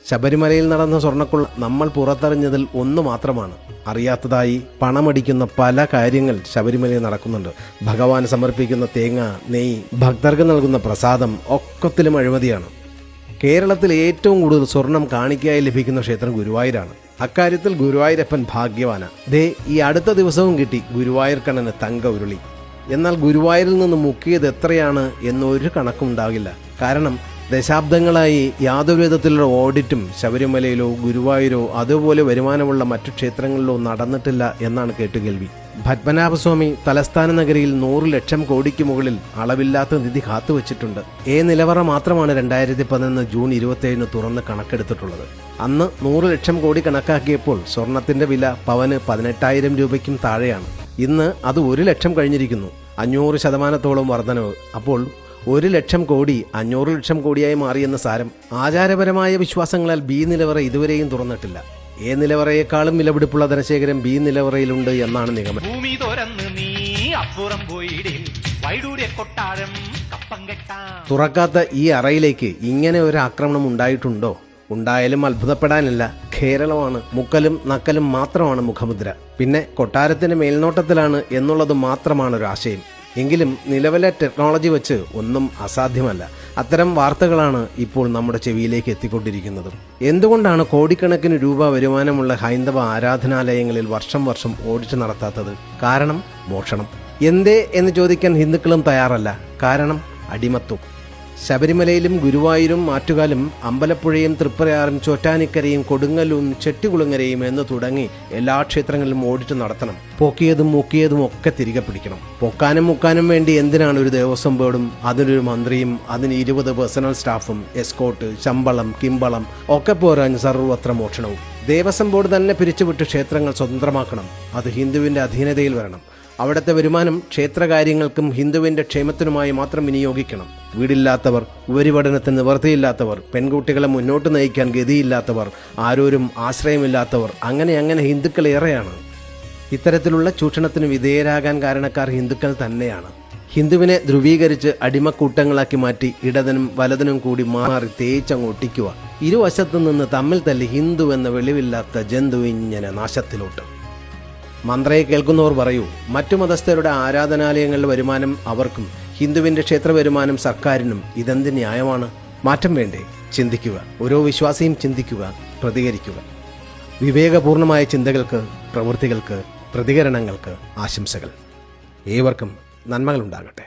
ശബരിമലയിൽ നടന്ന സ്വർണ്ണക്കൊള്ള നമ്മൾ പുറത്തറിഞ്ഞതിൽ ഒന്ന് മാത്രമാണ്. അറിയാത്തതായി പണമടിക്കുന്ന പല കാര്യങ്ങൾ ശബരിമലയിൽ നടക്കുന്നുണ്ട്. ഭഗവാന് സമർപ്പിക്കുന്ന തേങ്ങ, നെയ്യ്, ഭക്തർക്ക് നൽകുന്ന പ്രസാദം ഒക്കത്തിലും അഴിമതിയാണ്. കേരളത്തിൽ ഏറ്റവും കൂടുതൽ സ്വർണം കാണിക്കയായി ലഭിക്കുന്ന ക്ഷേത്രം ഗുരുവായൂരാണ്. അക്കാര്യത്തിൽ ഗുരുവായൂരപ്പൻ ഭാഗ്യവാന. ഈ അടുത്ത ദിവസവും കിട്ടി ഗുരുവായൂർ കണ്ണന് തങ്ക ഉരുളി. എന്നാൽ ഗുരുവായൂരിൽ നിന്ന് മുക്കിയത് എത്രയാണ് എന്നൊരു കണക്കുണ്ടാകില്ല. കാരണം ദശാബ്ദങ്ങളായി യാതൊരു വിധത്തിലുള്ള ഓഡിറ്റും ശബരിമലയിലോ ഗുരുവായൂരോ അതുപോലെ വരുമാനമുള്ള മറ്റു ക്ഷേത്രങ്ങളിലോ നടന്നിട്ടില്ല എന്നാണ് കേട്ടുകേൾവി. പത്മനാഭസ്വാമി തലസ്ഥാന നഗരിയിൽ 100 ലക്ഷം കോടിക്ക് മുകളിൽ അളവില്ലാത്ത നിധി കാത്തുവച്ചിട്ടുണ്ട്. നിലവറ മാത്രമാണ് 2011 ജൂൺ 27 തുറന്ന് കണക്കെടുത്തിട്ടുള്ളത്. അന്ന് 100 ലക്ഷം കോടി കണക്കാക്കിയപ്പോൾ സ്വർണത്തിന്റെ വില പവന് 18,000 രൂപയ്ക്കും താഴെയാണ്. ഇന്ന് അത് 1 ലക്ഷം കഴിഞ്ഞിരിക്കുന്നു. 500% വർധനവ്. അപ്പോൾ 1 ലക്ഷം കോടി 500 ലക്ഷം കോടിയായി മാറിയെന്ന സാരം. ആചാരപരമായ വിശ്വാസങ്ങളാൽ ബി നിലവറ ഇതുവരെയും തുറന്നിട്ടില്ല. നിലവറയെക്കാളും വിലപിടിപ്പുള്ള ധനശേഖരം ബി നിലവറയിലുണ്ട് എന്നാണ് നിഗമനം. തുറക്കാത്ത ഈ അറയിലേക്ക് ഇങ്ങനെ ഒരു ആക്രമണം ഉണ്ടായിട്ടുണ്ടോ? ഉണ്ടായാലും അത്ഭുതപ്പെടാനില്ല. കേരളമാണ്. മുക്കലും നക്കലും മാത്രമാണ് മുഖമുദ്ര. പിന്നെ കൊട്ടാരത്തിന്റെ മേൽനോട്ടത്തിലാണ് എന്നുള്ളത് മാത്രമാണ് ഒരു ആശയം. എങ്കിലും നിലവിലെ ടെക്നോളജി വെച്ച് ഒന്നും അസാധ്യമല്ല. അത്തരം വാർത്തകളാണ് ഇപ്പോൾ നമ്മുടെ ചെവിയിലേക്ക് എത്തിക്കൊണ്ടിരിക്കുന്നത്. എന്തുകൊണ്ടാണ് കോടിക്കണക്കിന് രൂപ വരുമാനമുള്ള ഹൈന്ദവ ആരാധനാലയങ്ങളിൽ വർഷം ഓഡിറ്റ് നടത്താത്തത്? കാരണം മോഷണം. എന്തേ എന്ന് ചോദിക്കാൻ ഹിന്ദുക്കളും തയ്യാറല്ല. കാരണം അടിമത്വം. ശബരിമലയിലും ഗുരുവായൂരും ആറ്റുകാലും അമ്പലപ്പുഴയും തൃപ്പയാറും ചോറ്റാനിക്കരയും കൊടുങ്ങല്ലൂരും ചെട്ടികുളങ്ങരയും എന്ന് തുടങ്ങി എല്ലാ ക്ഷേത്രങ്ങളിലും ഓഡിറ്റ് നടത്തണം. പൊക്കിയതും മുക്കിയതും ഒക്കെ തിരികെ പിടിക്കണം. പൊക്കാനും മുക്കാനും വേണ്ടി എന്തിനാണ് ഒരു ദേവസ്വം ബോർഡും അതിനൊരു മന്ത്രിയും അതിന് 20 പേഴ്സണൽ സ്റ്റാഫും എസ്കോട്ട്, ശമ്പളം, കിമ്പളം ഒക്കെ പോരാഞ്ഞ് സർവ്വത്ര മോഷണവും? ദേവസ്വം ബോർഡ് തന്നെ പിരിച്ചുവിട്ട് ക്ഷേത്രങ്ങൾ സ്വതന്ത്രമാക്കണം. അത് ഹിന്ദുവിന്റെ അധീനതയിൽ വരണം. അവിടുത്തെ വരുമാനം ക്ഷേത്രകാര്യങ്ങൾക്കും ഹിന്ദുവിന്റെ ക്ഷേമത്തിനുമായി മാത്രം വിനിയോഗിക്കണം. വീടില്ലാത്തവർ, ഉപരിപഠനത്തിന് നിവൃത്തിയില്ലാത്തവർ, പെൺകുട്ടികളെ മുന്നോട്ട് നയിക്കാൻ ഗതിയില്ലാത്തവർ, ആരോരും ആശ്രയമില്ലാത്തവർ, അങ്ങനെ ഹിന്ദുക്കൾ ഏറെയാണ്. ഇത്തരത്തിലുള്ള ചൂഷണത്തിന് വിധേയരാകാൻ കാരണക്കാർ ഹിന്ദുക്കൾ തന്നെയാണ്. ഹിന്ദുവിനെ ധ്രുവീകരിച്ച് അടിമക്കൂട്ടങ്ങളാക്കി മാറ്റി ഇടതിനും വലതിനും കൂടി മാറി തേച്ചങ്ങ് ഒട്ടിക്കുക. ഇരുവശത്തു നിന്ന് തമ്മിൽ തല്ലി ഹിന്ദു എന്ന വെളിവില്ലാത്ത ജന്തു ഇങ്ങനെ നാശത്തിലോട്ട്. മന്ത്രയെ കേൾക്കുന്നവർ പറയൂ, മറ്റു മതസ്ഥരുടെ ആരാധനാലയങ്ങളുടെ വരുമാനം അവർക്കും ഹിന്ദുവിന്റെ ക്ഷേത്ര വരുമാനം സർക്കാരിനും ഇതെന്ത് ന്യായമാണ്? മാറ്റം വേണ്ടേ? ചിന്തിക്കുക. ഓരോ വിശ്വാസിയും ചിന്തിക്കുക, പ്രതികരിക്കുക. വിവേകപൂർണമായ ചിന്തകൾക്ക്, പ്രവൃത്തികൾക്ക്, പ്രതികരണങ്ങൾക്ക് ആശംസകൾ. ഏവർക്കും നന്മകളുണ്ടാകട്ടെ.